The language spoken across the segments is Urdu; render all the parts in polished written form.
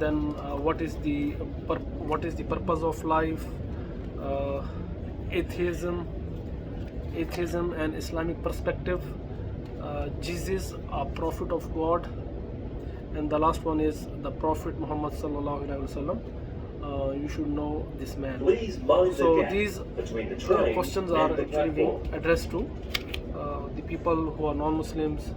then what is the purpose of life, atheism and Islamic perspective, Jesus, a prophet of God, and the last one is the Prophet Muhammad sallallahu alaihi wasallam. You should know this man. So these questions are actually being addressed to the people who are non-Muslims,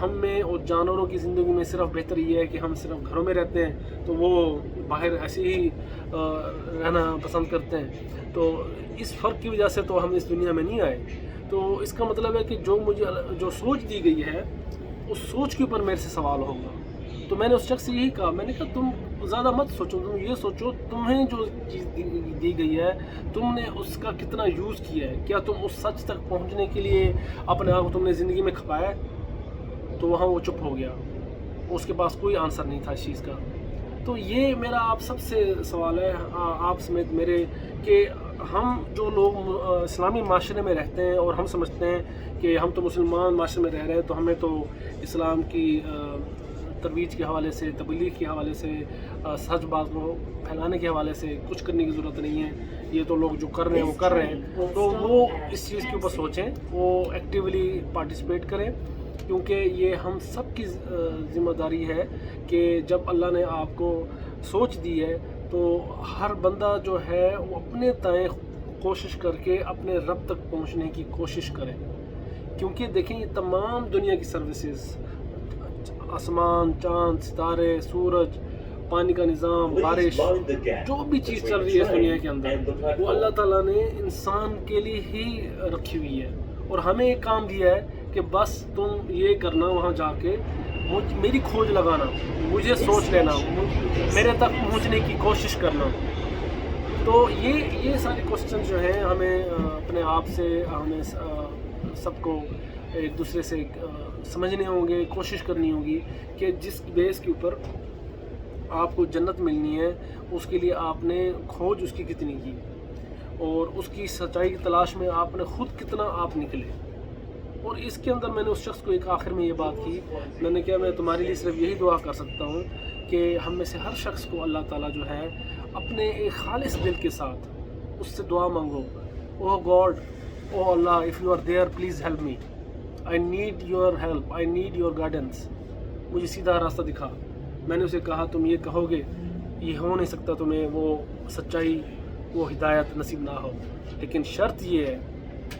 ہم میں اور جانوروں کی زندگی میں صرف بہتر یہ ہے کہ ہم صرف گھروں میں رہتے ہیں تو وہ باہر ایسے ہی رہنا پسند کرتے ہیں. تو اس فرق کی وجہ سے تو ہم اس دنیا میں نہیں آئے. تو اس کا مطلب ہے کہ جو سوچ دی گئی ہے اس سوچ کے اوپر میرے سے سوال ہوگا. تو میں نے اس شخص سے یہی کہا, میں نے کہا تم زیادہ مت سوچو, تم یہ سوچو تمہیں جو چیز دی گئی ہے تم نے اس کا کتنا یوز کیا ہے. کیا تم اس سچ تک پہنچنے کے لیے اپنے آپ کو تم نے زندگی میں کھپایا ہے؟ تو وہاں وہ چپ ہو گیا, اس کے پاس کوئی آنسر نہیں تھا اس چیز کا. تو یہ میرا آپ سب سے سوال ہے, آپ سمیت میرے, کہ ہم جو لوگ اسلامی معاشرے میں رہتے ہیں اور ہم سمجھتے ہیں کہ ہم تو مسلمان معاشرے میں رہ رہے ہیں تو ہمیں تو اسلام کی ترویج کے حوالے سے, تبلیغ کے حوالے سے, سچ بات کو پھیلانے کے حوالے سے کچھ کرنے کی ضرورت نہیں ہے. یہ تو لوگ جو کر رہے ہیں وہ کر رہے ہیں, تو وہ اس چیز کے اوپر سوچیں, وہ ایکٹیولی پارٹیسپیٹ کریں, کیونکہ یہ ہم سب کی ذمہ داری ہے کہ جب اللہ نے آپ کو سوچ دی ہے تو ہر بندہ جو ہے وہ اپنے تائیں کوشش کر کے اپنے رب تک پہنچنے کی کوشش کرے. کیونکہ دیکھیں یہ تمام دنیا کی سروسز, آسمان, چاند, ستارے, سورج, پانی کا نظام, بارش, جو بھی چیز چل رہی ہے اس دنیا کے اندر وہ اللہ تعالیٰ نے انسان کے لیے ہی رکھی ہوئی ہے. اور ہمیں ایک کام دیا ہے کہ بس تم یہ کرنا, وہاں جا کے میری کھوج لگانا, مجھے سوچ لینا, میرے تک پہنچنے کی کوشش کرنا. تو یہ سارے کوسچن جو ہیں ہمیں اپنے آپ سے, ہمیں سب کو ایک دوسرے سے سمجھنے ہوں گے, کوشش کرنی ہوگی کہ جس بیس کے اوپر آپ کو جنت ملنی ہے اس کے لیے آپ نے کھوج اس کی کتنی کی, اور اس کی سچائی کی تلاش میں آپ نے خود کتنا آپ نکلے. اور اس کے اندر میں نے اس شخص کو ایک آخر میں یہ بات کی, میں نے کہا میں تمہارے لیے صرف یہی دعا کر سکتا ہوں کہ ہم میں سے ہر شخص کو اللہ تعالیٰ جو ہے اپنے ایک خالص دل کے ساتھ اس سے دعا مانگو, oh God, oh Allah, if you are there please help me, I need your help, I need your guidance, مجھے سیدھا راستہ دکھا. میں نے اسے کہا تم یہ کہو گے یہ ہو نہیں سکتا, تمہیں وہ سچائی, وہ ہدایت نصیب نہ ہو, لیکن شرط یہ ہے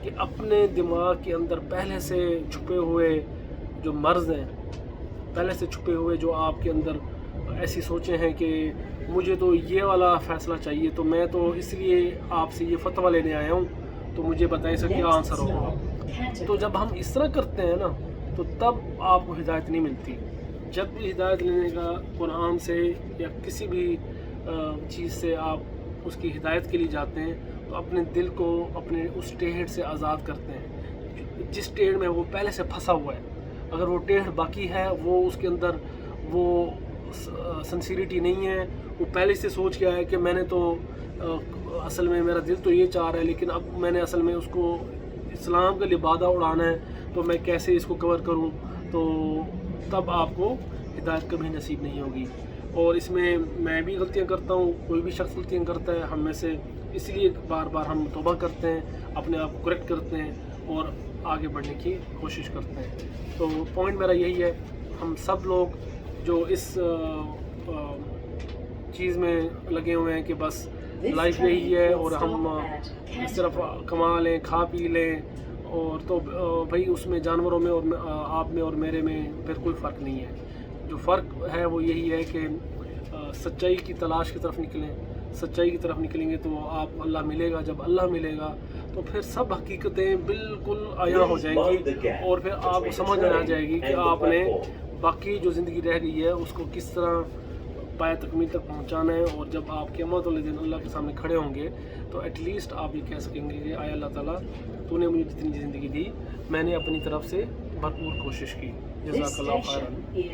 کہ اپنے دماغ کے اندر پہلے سے چھپے ہوئے جو مرض ہیں, پہلے سے چھپے ہوئے جو آپ کے اندر ایسی سوچیں ہیں کہ مجھے تو یہ والا فیصلہ چاہیے, تو میں تو اس لیے آپ سے یہ فتویٰ لینے آیا ہوں, تو مجھے بتائیں اس کا کیا آنسر ہوگا. تو جب ہم اس طرح کرتے ہیں نا تو تب آپ کو ہدایت نہیں ملتی. جب بھی ہدایت لینے کا قرآن سے یا کسی بھی چیز سے آپ اس کی ہدایت کے لیے جاتے ہیں تو اپنے دل کو اپنے اس ٹیڑھ سے آزاد کرتے ہیں جس ٹیڑھ میں وہ پہلے سے پھنسا ہوا ہے. اگر وہ ٹیڑھ باقی ہے, وہ اس کے اندر وہ سنسیریٹی نہیں ہے, وہ پہلے سے سوچ گیا ہے کہ میں نے تو اصل میں میرا دل تو یہ چاہ رہا ہے لیکن اب میں نے اصل میں اس کو اسلام کے لیے بادہ اڑانا ہے, تو میں کیسے اس کو کور کروں, تو تب آپ کو ہدایت کبھی نصیب نہیں ہوگی. اور اس میں بھی غلطیاں کرتا ہوں, کوئی بھی شخص غلطیاں کرتا ہے ہم میں سے, اس لیے بار بار ہم توبہ کرتے ہیں, اپنے آپ کو کریکٹ کرتے ہیں اور آگے بڑھنے کی کوشش کرتے ہیں. تو پوائنٹ میرا یہی ہے, ہم سب لوگ جو اس چیز میں لگے ہوئے ہیں کہ بس لائف یہی ہے اور ہم صرف کما لیں, کھا پی لیں, اور تو بھائی اس میں جانوروں میں اور آپ میں اور میرے میں پھر کوئی فرق نہیں ہے. جو فرق ہے وہ یہی ہے کہ سچائی کی تلاش کی طرف نکلیں. سچائی کی طرف نکلیں گے تو آپ اللہ ملے گا, جب اللہ ملے گا تو پھر سب حقیقتیں بالکل عیاں ہو جائیں گی, اور پھر آپ کو سمجھ میں آ جائے گی کہ آپ نے باقی جو زندگی رہ گئی ہے اس کو کس طرح پائے تکمیل تک پہنچانا ہے. اور جب آپ قیامت والے دن اللہ کے سامنے کھڑے ہوں گے تو ایٹ لیسٹ آپ یہ کہہ سکیں گے کہ آئے اللہ تعالیٰ تو نے مجھے جتنی زندگی دی میں نے اپنی طرف سے بھرپور کوشش کی. جزاک اللہ خیرا.